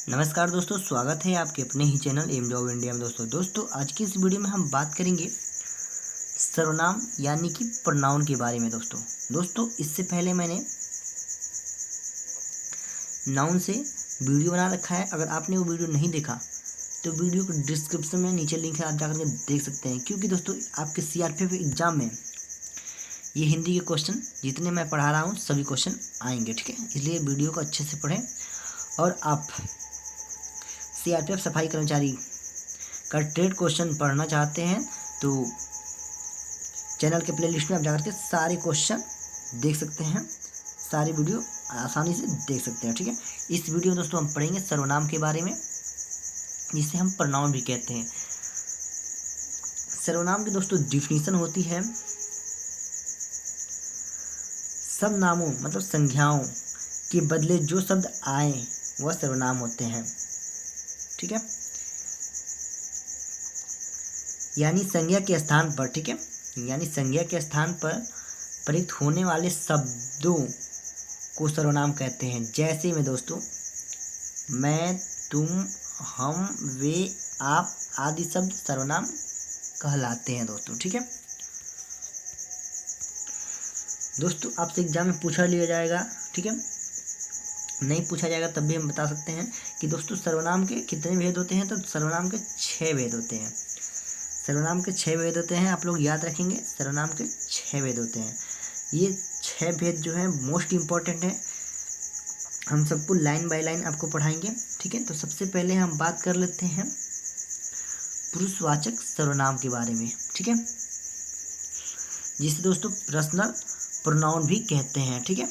नमस्कार दोस्तों, स्वागत है आपके अपने ही चैनल एम जॉब इंडिया में। दोस्तों आज की इस वीडियो में हम बात करेंगे सर्वनाम यानी कि प्रोनाउन के बारे में। दोस्तों इससे पहले मैंने नाउन से वीडियो बना रखा है। अगर आपने वो वीडियो नहीं देखा तो वीडियो को डिस्क्रिप्शन में नीचे लिंक है, आप जाकर के देख सकते हैं। क्योंकि दोस्तों आपके CRPF एग्जाम में ये हिंदी के क्वेश्चन जितने मैं पढ़ा रहा हूँ सभी क्वेश्चन आएंगे, ठीक है। इसलिए वीडियो को अच्छे से पढ़ें। और आप CRPF सफाई कर्मचारी का ट्रेड क्वेश्चन पढ़ना चाहते हैं तो चैनल के प्लेलिस्ट में आप जाकर के सारे क्वेश्चन देख सकते हैं, सारी वीडियो आसानी से देख सकते हैं, ठीक है। इस वीडियो में दोस्तों हम पढ़ेंगे सर्वनाम के बारे में, जिसे हम प्रोनाउन भी कहते हैं। सर्वनाम की दोस्तों डिफिनीशन होती है सब नामों मतलब संज्ञाओं के बदले जो शब्द आए वह सर्वनाम होते हैं, ठीक है। यानी संज्ञा के स्थान पर, ठीक है, यानी संज्ञा के स्थान पर प्रयुक्त होने वाले शब्दों को सर्वनाम कहते हैं। जैसे में दोस्तों मैं, तुम, हम, वे, आप आदि शब्द सर्वनाम कहलाते हैं दोस्तों, ठीक है। दोस्तों आपसे एग्जाम में पूछा लिया जाएगा, ठीक है, नहीं पूछा जाएगा तब भी हम बता सकते हैं कि दोस्तों सर्वनाम के कितने भेद होते हैं। तो सर्वनाम के 6 भेद होते हैं। सर्वनाम के 6 भेद होते हैं, आप लोग याद रखेंगे। सर्वनाम के 6 भेद होते हैं। ये 6 भेद जो है मोस्ट इम्पॉर्टेंट है, हम सबको लाइन बाय लाइन आपको पढ़ाएंगे, ठीक है। तो सबसे पहले हम बात कर लेते हैं पुरुषवाचक सर्वनाम के बारे में, ठीक है, जिसे दोस्तों पर्सनल प्रोनाउन भी कहते हैं, ठीक है।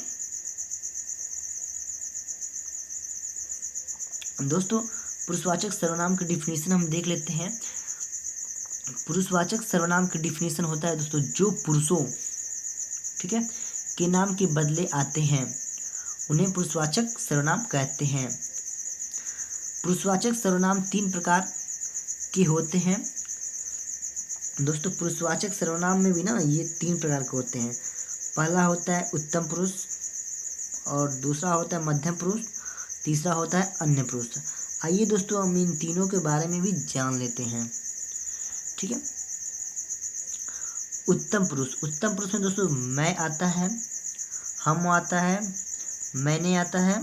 दोस्तों पुरुषवाचक सर्वनाम की डिफिनीशन हम देख लेते हैं। पुरुषवाचक सर्वनाम की डिफिनीशन होता है दोस्तों जो पुरुषों, ठीक है, के नाम के बदले आते हैं उन्हें पुरुषवाचक सर्वनाम कहते हैं। पुरुषवाचक सर्वनाम 3 प्रकार के होते हैं दोस्तों। पुरुषवाचक सर्वनाम में भी ना ये 3 प्रकार के होते हैं। पहला होता है उत्तम पुरुष, और दूसरा होता है मध्यम पुरुष, तीसरा होता है अन्य पुरुष। आइए दोस्तों हम इन तीनों के बारे में भी जान लेते हैं, ठीक है। उत्तम पुरुष, उत्तम पुरुष में दोस्तों मैं आता है, हम आता है, मैंने आता है,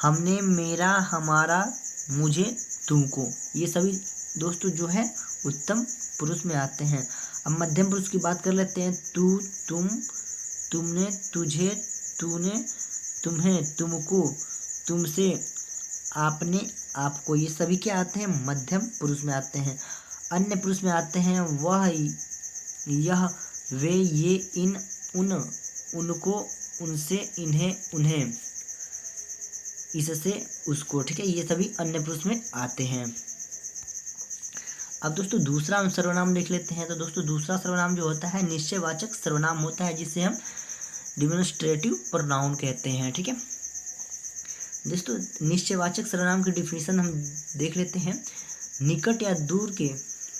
हमने, मेरा, हमारा, मुझे, तुमको, ये सभी दोस्तों जो है उत्तम पुरुष में आते हैं। अब मध्यम पुरुष की बात कर लेते हैं। तू, तुम, तुमने, तुझे, तूने, तुम्हें, तुमको, तुमसे, आपने, आपको, ये सभी क्या आते हैं मध्यम पुरुष में आते हैं। अन्य पुरुष में आते हैं वह, यह, वे, ये, इन, उन, उनको, उनसे, इन्हें, उन्हें, इससे, उसको, ठीक है, ये सभी अन्य पुरुष में आते हैं। अब दोस्तों दूसरा हम सर्वनाम देख लेते हैं। तो दोस्तों दूसरा सर्वनाम जो होता है निश्चयवाचक सर्वनाम होता है, जिसे हम डिमोन्स्ट्रेटिव प्रोनाउन कहते हैं, ठीक है। दोस्तों निश्चयवाचक सर्वनाम की डिफिनीशन हम देख लेते हैं। निकट या दूर के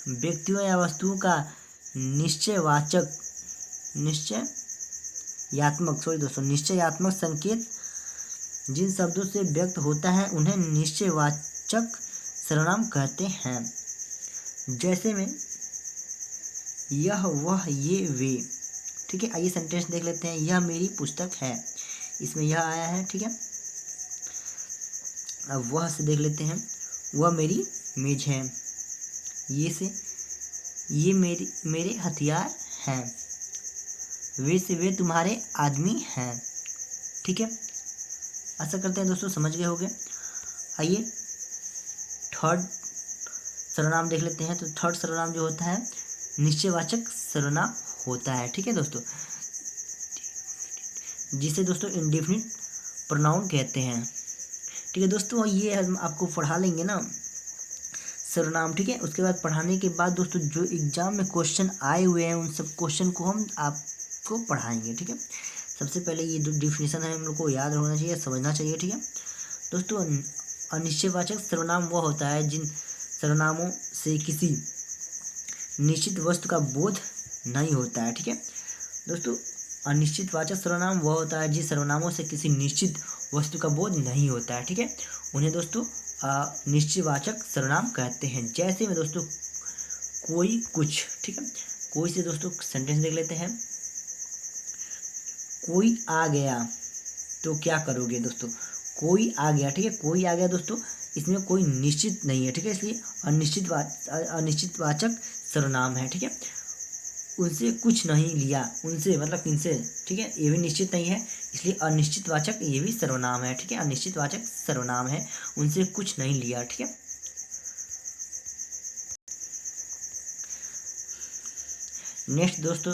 व्यक्तियों या वस्तुओं का निश्चयात्मक संकेत जिन शब्दों से व्यक्त होता है उन्हें निश्चयवाचक सर्वनाम कहते हैं। जैसे में यह, वह, ये, वे, ठीक है। आइए सेंटेंस देख लेते हैं। यह मेरी पुस्तक है, इसमें यह आया है, ठीक है। अब वह से देख लेते हैं। वह मेरी मेज है, ये से ये मेरे हथियार हैं, वे से वे तुम्हारे आदमी हैं, ठीक है। ऐसा करते हैं दोस्तों, समझ गए होंगे। आइए थर्ड सर्वनाम देख लेते हैं। तो थर्ड सर्वनाम जो होता है निश्चयवाचक सर्वनाम होता है, ठीक है दोस्तों, जिसे दोस्तों इंडेफिनिट प्रोनाउन कहते हैं, ठीक है दोस्तों। ये हम आपको पढ़ा लेंगे ना सर्वनाम, ठीक है। उसके बाद पढ़ाने के बाद दोस्तों जो एग्जाम में क्वेश्चन आए हुए हैं उन सब क्वेश्चन को हम आपको पढ़ाएंगे, ठीक है। सबसे पहले ये जो डिफिनीशन है हम लोग को याद होना चाहिए, समझना चाहिए, ठीक है दोस्तों। अनिश्चयवाचक सर्वनाम वह होता है जिन सर्वनामों से किसी निश्चित वस्तु का बोध नहीं होता है, ठीक है दोस्तों। अनिश्चितवाचक सर्वनाम वह होता है जिस सर्वनामों से किसी निश्चित वस्तु का बोध नहीं होता है, ठीक है, उन्हें दोस्तों निश्चितवाचक सर्वनाम कहते हैं। जैसे में दोस्तों कोई कुछ, ठीक है, कोई से दोस्तों सेंटेंस देख लेते हैं। कोई आ गया तो क्या करोगे दोस्तों, कोई आ गया, ठीक है, कोई आ गया दोस्तों, इसमें कोई निश्चित नहीं है, ठीक है, इसलिए अनिश्चितवाचक सर्वनाम है, ठीक है। उनसे कुछ नहीं लिया, उनसे मतलब किनसे, ठीक है, ये भी निश्चित नहीं है, इसलिए अनिश्चितवाचक ये भी सर्वनाम है, ठीक है, अनिश्चितवाचक सर्वनाम है, उनसे कुछ नहीं लिया, ठीक है। नेक्स्ट दोस्तों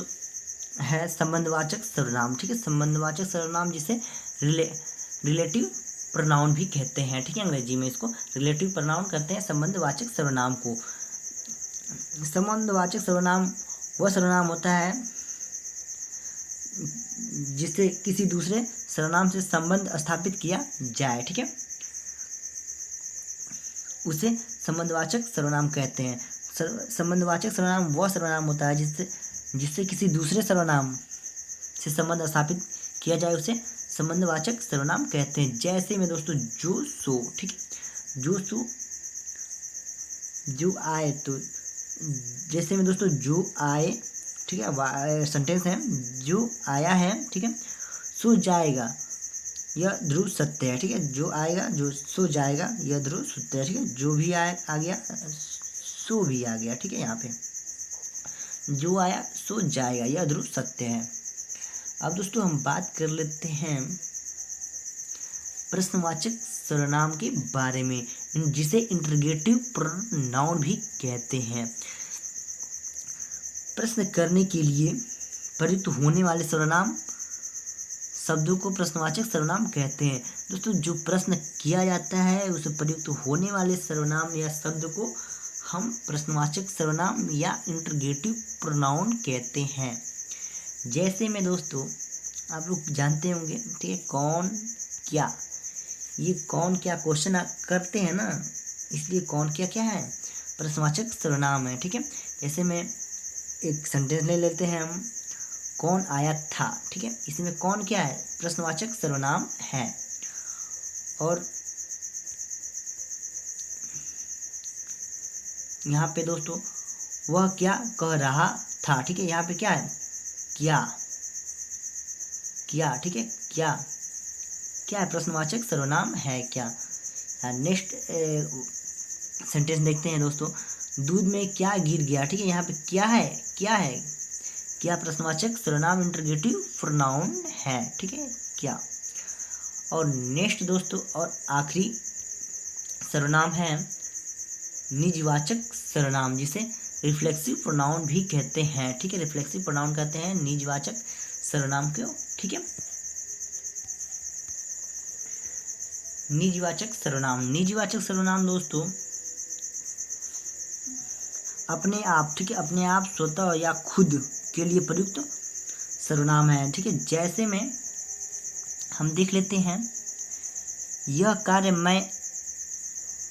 है संबंधवाचक सर्वनाम, ठीक है, संबंधवाचक सर्वनाम जिसे रिलेटिव प्रोनाउन भी कहते हैं, ठीक है, अंग्रेजी में इसको रिलेटिव प्रोनाउन कहते हैं संबंधवाचक सर्वनाम को। संबंधवाचक सर्वनाम वह सर्वनाम होता है जिससे किसी दूसरे सर्वनाम से संबंध स्थापित किया जाए, ठीक है, उसे संबंधवाचक सर्वनाम कहते हैं। संबंधवाचक सर्वनाम वह सर्वनाम होता है जिससे किसी दूसरे सर्वनाम से संबंध स्थापित किया जाए, उसे संबंधवाचक सर्वनाम कहते हैं। जैसे में दोस्तों जो सो, ठीक है, जो सो, जो आए, तो जैसे में दोस्तों जो आए, ठीक है, सेंटेंस है, जो आया है, ठीक है, सो जाएगा यह ध्रुव सत्य है, ठीक है, जो आएगा, जो सो जाएगा यह ध्रुव सत्य है, ठीक है, जो भी आ गया सो भी आ गया, ठीक है, यहाँ पे जो आया सो जाएगा यह ध्रुव सत्य है। अब दोस्तों हम बात कर लेते हैं प्रश्नवाचक सर्वनाम के बारे में, जिसे इंटरोगेटिव प्रोनाउन भी कहते हैं। प्रश्न करने के लिए प्रयुक्त होने वाले सर्वनाम शब्दों को प्रश्नवाचक सर्वनाम कहते हैं। दोस्तों जो प्रश्न किया जाता है उसे प्रयुक्त होने वाले सर्वनाम या शब्द को हम प्रश्नवाचक सर्वनाम या इंटरोगेटिव प्रोनाउन कहते हैं। जैसे में दोस्तों आप लोग जानते होंगे, ठीक है, कौन क्या, ये कौन क्या क्वेश्चन करते हैं ना, इसलिए कौन क्या क्या है, प्रश्नवाचक सर्वनाम है, ठीक है। जैसे में एक सेंटेंस ले लेते हैं हम, कौन आया था, ठीक है, इसमें कौन क्या है, प्रश्नवाचक सर्वनाम है। और यहाँ पे दोस्तों वह क्या कह रहा था, ठीक है, यहाँ पे क्या है, क्या, क्या, ठीक है, क्या, क्या है, प्रश्नवाचक सर्वनाम है क्या। नेक्स्ट सेंटेंस देखते हैं दोस्तों, दूध में क्या गिर गया, ठीक है, यहाँ पे क्या है, क्या है, क्या प्रश्नवाचक सर्वनाम इंटरोगेटिव प्रोनाउन है, ठीक है, क्या। और नेक्स्ट दोस्तों और आखिरी सर्वनाम है निजवाचक सर्वनाम, जिसे रिफ्लेक्सिव प्रोनाउन भी कहते हैं, ठीक है, रिफ्लेक्सिव प्रोनाउन कहते हैं निजवाचक सर्वनाम को, ठीक है। निजवाचक सर्वनाम, निजवाचक सर्वनाम दोस्तों अपने आप, ठीक है, अपने आप, स्वतः या खुद के लिए प्रयुक्त सर्वनाम है, ठीक है। जैसे में हम देख लेते हैं, यह कार्य मैं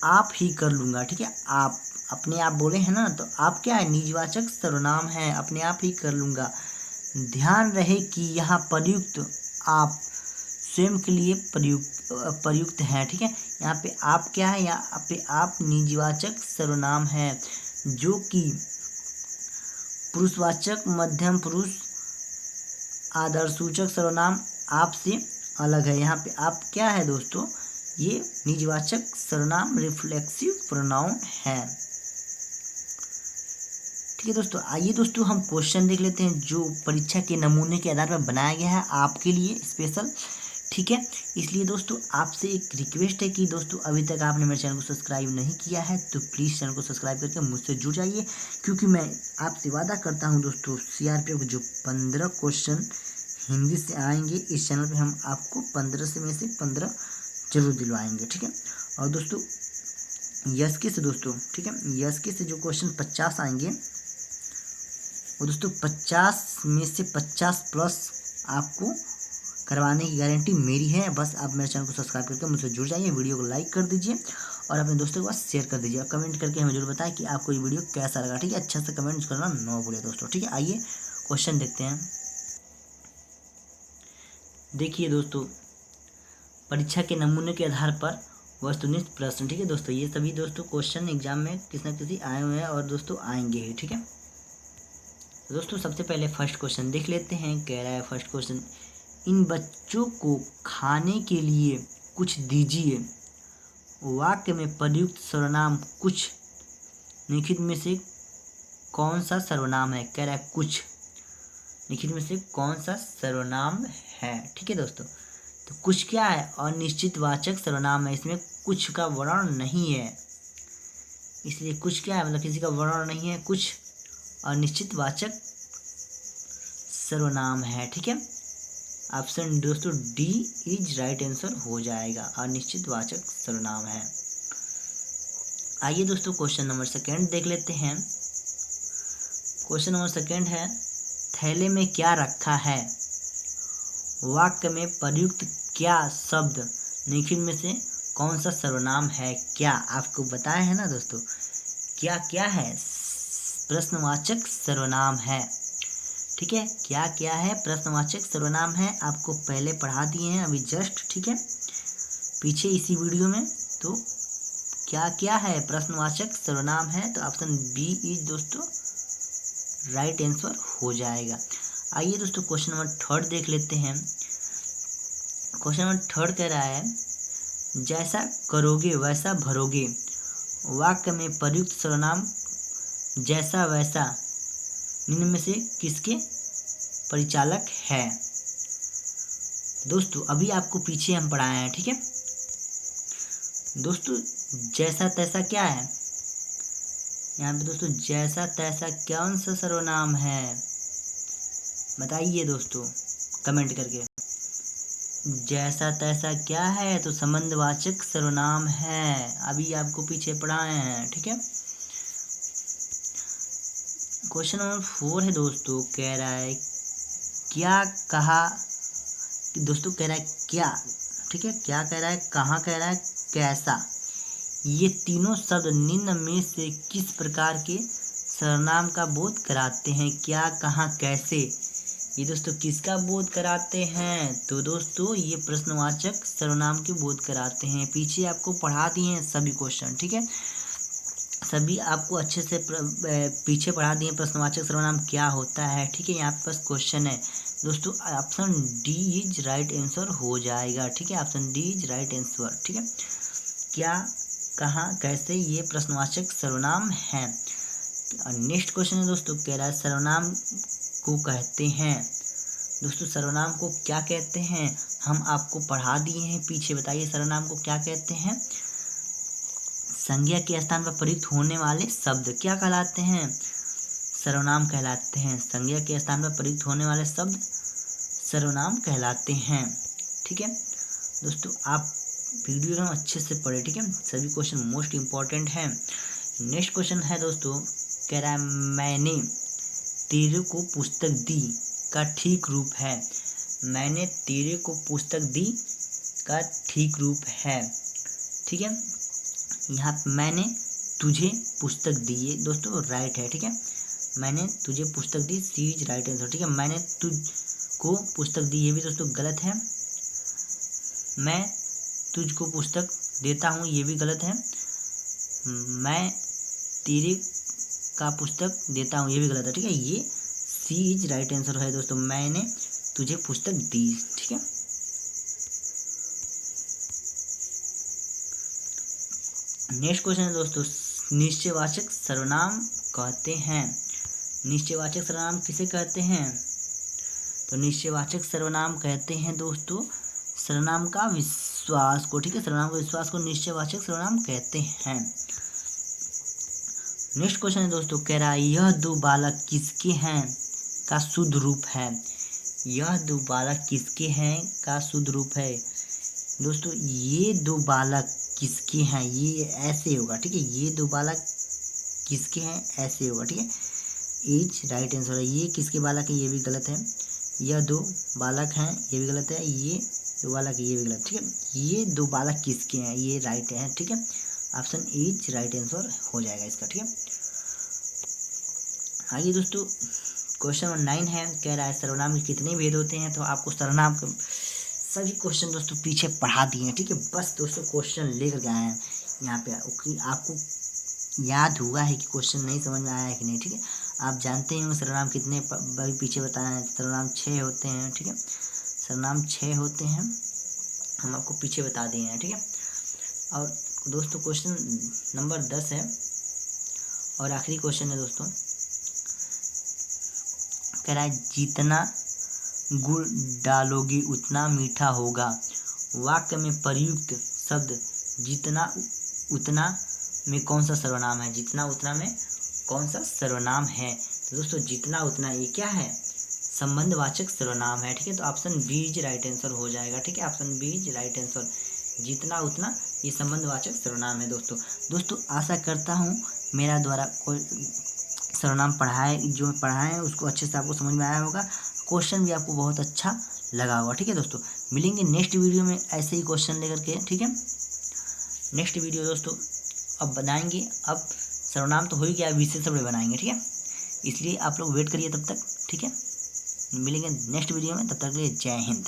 आप ही कर लूँगा, ठीक है, आप अपने आप बोले हैं ना, तो आप क्या है, निजवाचक सर्वनाम है, अपने आप ही कर लूँगा। ध्यान रहे कि यहाँ प्रयुक्त आप स्वयं के लिए प्रयुक्त है, ठीक है, यहाँ पे आप क्या है, यहाँ पे आप निजवाचक सर्वनाम है, जो कि पुरुषवाचक मध्यम पुरुष आदर्शसूचक सर्वनाम आप से अलग है। यहाँ पे आप क्या है दोस्तों, ये निजवाचक सर्वनाम रिफ्लेक्सिव प्रोनाउन है, ठीक है दोस्तों। आइए दोस्तों हम क्वेश्चन देख लेते हैं जो परीक्षा के नमूने के आधार पर बनाया गया है आपके लिए स्पेशल, ठीक है। इसलिए दोस्तों आपसे एक रिक्वेस्ट है कि दोस्तों अभी तक आपने मेरे चैनल को सब्सक्राइब नहीं किया है तो प्लीज़ चैनल को सब्सक्राइब करके मुझसे जुड़ जाइए, क्योंकि मैं आपसे वादा करता हूं दोस्तों CRPF जो 15 क्वेश्चन हिंदी से आएंगे इस चैनल पे हम आपको 15 में से 15 जरूर दिलवाएंगे, ठीक है। और दोस्तों YSK से दोस्तों, ठीक है, YSK से जो क्वेश्चन 50 आएंगे वो दोस्तों 50 में से 50 प्लस आपको करवाने की गारंटी मेरी है। बस आप मेरे चैनल को सब्सक्राइब करके मुझसे जुड़ जाइए, वीडियो को लाइक कर दीजिए और अपने दोस्तों के पास शेयर कर दीजिए और कमेंट करके हमें जरूर बताएं कि आपको ये वीडियो कैसा लगा, ठीक है। अच्छा से कमेंट करना ना भूलिए दोस्तों, ठीक है। आइए क्वेश्चन देखते हैं। देखिए दोस्तों, परीक्षा के नमूने के आधार पर वस्तुनिष्ठ प्रश्न। ठीक है दोस्तों, ये सभी दोस्तों क्वेश्चन एग्जाम में किसी न किसी आए हुए हैं और दोस्तों आएंगे ही। ठीक है दोस्तों, सबसे पहले फर्स्ट क्वेश्चन देख लेते हैं। कह रहा है फर्स्ट क्वेश्चन, इन बच्चों को खाने के लिए कुछ दीजिए। वाक्य में प्रयुक्त सर्वनाम कुछ निम्नलिखित में से कौन सा सर्वनाम है। कह रहा है कुछ निम्नलिखित में से कौन सा सर्वनाम है। ठीक है दोस्तों, तो कुछ क्या है, अनिश्चितवाचक सर्वनाम है। इसमें कुछ का वर्ण नहीं है, इसलिए कुछ क्या है, मतलब किसी का वर्ण नहीं है, कुछ अनिश्चितवाचक सर्वनाम है। ठीक है, ऑप्शन दोस्तों डी इज राइट आंसर हो जाएगा, अनिश्चितवाचक सर्वनाम है। आइए दोस्तों क्वेश्चन नंबर सेकेंड देख लेते हैं। क्वेश्चन नंबर सेकेंड है, थैले में क्या रखा है। वाक्य में प्रयुक्त क्या शब्द निम्नलिखित में से कौन सा सर्वनाम है। क्या आपको बताया है ना दोस्तों, क्या क्या है, प्रश्नवाचक सर्वनाम है। ठीक है, क्या क्या है, प्रश्नवाचक सर्वनाम है। आपको पहले पढ़ा दिए हैं अभी जस्ट। ठीक है, पीछे इसी वीडियो में। तो क्या क्या है, प्रश्नवाचक सर्वनाम है, तो ऑप्शन बी इज दोस्तों राइट आंसर हो जाएगा। आइए दोस्तों क्वेश्चन नंबर थर्ड देख लेते हैं। क्वेश्चन नंबर थर्ड कह रहा है, जैसा करोगे वैसा भरोगे। वाक्य में प्रयुक्त सर्वनाम जैसा वैसा निम्न में से किसके परिचालक है। दोस्तों अभी आपको पीछे हम पढ़ाए हैं। ठीक है दोस्तों, जैसा तैसा क्या है यहाँ पे दोस्तों, जैसा तैसा कौन सा सर्वनाम है, बताइए दोस्तों कमेंट करके। जैसा तैसा क्या है, तो संबंधवाचक सर्वनाम है, अभी आपको पीछे पढ़ाए हैं। ठीक है, क्वेश्चन नंबर 4 है दोस्तों। कह रहा है क्या कहा, दोस्तों कह रहा है क्या। ठीक है, क्या कह रहा है, कहाँ कह रहा है, कैसा। ये तीनों शब्द निम्न में से किस प्रकार के सर्वनाम का बोध कराते हैं। क्या, कहाँ, कैसे, ये दोस्तों किसका बोध कराते हैं, तो दोस्तों ये प्रश्नवाचक सर्वनाम के बोध कराते हैं। पीछे आपको पढ़ा दिए हैं सभी क्वेश्चन। ठीक है, सभी आपको अच्छे से पीछे पढ़ा दिए प्रश्नवाचक सर्वनाम क्या होता है। ठीक है, यहाँ पे बस क्वेश्चन है दोस्तों, option D is right answer हो जाएगा। ठीक है, option D is right answer. ठीक है, क्या, कहाँ, कैसे, ये प्रश्नवाचक सर्वनाम है। नेक्स्ट क्वेश्चन है दोस्तों, कह रहा है सर्वनाम को कहते हैं। दोस्तों सर्वनाम को क्या कहते हैं, हम आपको पढ़ा दिए हैं पीछे। बताइए सर्वनाम को क्या कहते हैं। संज्ञा के स्थान पर प्रयुक्त होने वाले शब्द क्या कहलाते हैं, सर्वनाम कहलाते हैं। संज्ञा के स्थान पर प्रयुक्त होने वाले शब्द सर्वनाम कहलाते हैं। ठीक है दोस्तों, आप वीडियो में अच्छे से पढ़े। ठीक है, सभी क्वेश्चन मोस्ट इंपॉर्टेंट हैं। नेक्स्ट क्वेश्चन है दोस्तों, कह रहा है मैंने तेरे को पुस्तक दी का ठीक रूप है। मैंने तेरे को पुस्तक दी का ठीक रूप है। ठीक है, यहाँ मैंने तुझे पुस्तक दी, ये दोस्तों राइट है। ठीक है, मैंने तुझे पुस्तक दी, सी इज राइट आंसर। ठीक है, मैंने तुझको पुस्तक दी, ये भी दोस्तों गलत है। मैं तुझको पुस्तक देता हूँ, ये भी गलत है। मैं तेरे का पुस्तक देता हूँ, ये भी गलत है। ठीक है, ये सी इज राइट आंसर है दोस्तों, मैंने तुझे पुस्तक दी। ठीक है, नेक्स्ट क्वेश्चन है दोस्तों, निश्चयवाचक सर्वनाम कहते हैं। निश्चयवाचक सर्वनाम किसे कहते हैं, तो निश्चयवाचक सर्वनाम कहते हैं दोस्तों सर्वनाम का विश्वास को। ठीक है, सर्वनाम का विश्वास को निश्चयवाचक सर्वनाम कहते हैं। नेक्स्ट क्वेश्चन है दोस्तों, कह रहा है यह दो बालक किसके हैं का शुद्ध रूप है। यह दो बालक किसके हैं का शुद्ध रूप है। दोस्तों ये दो बालक किसके हैं, ये ऐसे होगा। ठीक है, ये दो बालक किसके हैं, ऐसे होगा। ठीक है, इज राइट आंसर है। ये किसके बालक है, ये भी गलत है। यह दो बालक हैं, ये भी गलत है। ये दो बालक है, ये भी गलत। ठीक है, ये दो बालक किसके हैं, ये राइट है। ठीक है, ऑप्शन इज राइट आंसर हो जाएगा इसका। ठीक है, आइए दोस्तों क्वेश्चन नंबर 9 है। कह रहा है सर्वनाम के कितने भेद होते हैं, तो आपको सर्वनाम सभी क्वेश्चन दोस्तों पीछे पढ़ा दिए हैं, ठीक है। बस दोस्तों क्वेश्चन लेकर के आए हैं यहाँ पे। आपको याद हुआ है कि क्वेश्चन नहीं समझ में आया है कि नहीं, ठीक है। आप जानते ही होंगे सर्वनाम कितने बार पीछे बताए हैं। सर्वनाम 6 होते हैं, ठीक है। सर्वनाम 6 होते हैं, हम आपको पीछे बता दिए हैं, ठीक है। और दोस्तों क्वेश्चन नंबर 10 है और आखिरी क्वेश्चन है दोस्तों। कह रहा है जितना गुड़ डालोगी उतना मीठा होगा। वाक्य में प्रयुक्त शब्द जितना उतना में कौन सा सर्वनाम है? जितना उतना में कौन सा सर्वनाम है? तो दोस्तों जितना उतना ये क्या है? संबंधवाचक सर्वनाम है, ठीक है। तो option B is right answer हो जाएगा, ठीक है। Option B is right answer. जितना उतना ये संबंधवाचक सर्वनाम है दोस्तों आशा करता हूँ मेरा द्वारा कोई सर्वनाम जो पढ़ाए हैं उसको अच्छे से आपको समझ में आया होगा। क्वेश्चन भी आपको बहुत अच्छा लगा होगा, ठीक है दोस्तों। मिलेंगे नेक्स्ट वीडियो में ऐसे ही क्वेश्चन लेकर के, ठीक है। नेक्स्ट वीडियो दोस्तों अब बनाएंगे। अब सर्वनाम तो हो ही गया, विशेषण भी बनाएंगे, ठीक है। इसलिए आप लोग वेट करिए तब तक, ठीक है। मिलेंगे नेक्स्ट वीडियो में, तब तक के लिए जय हिंद।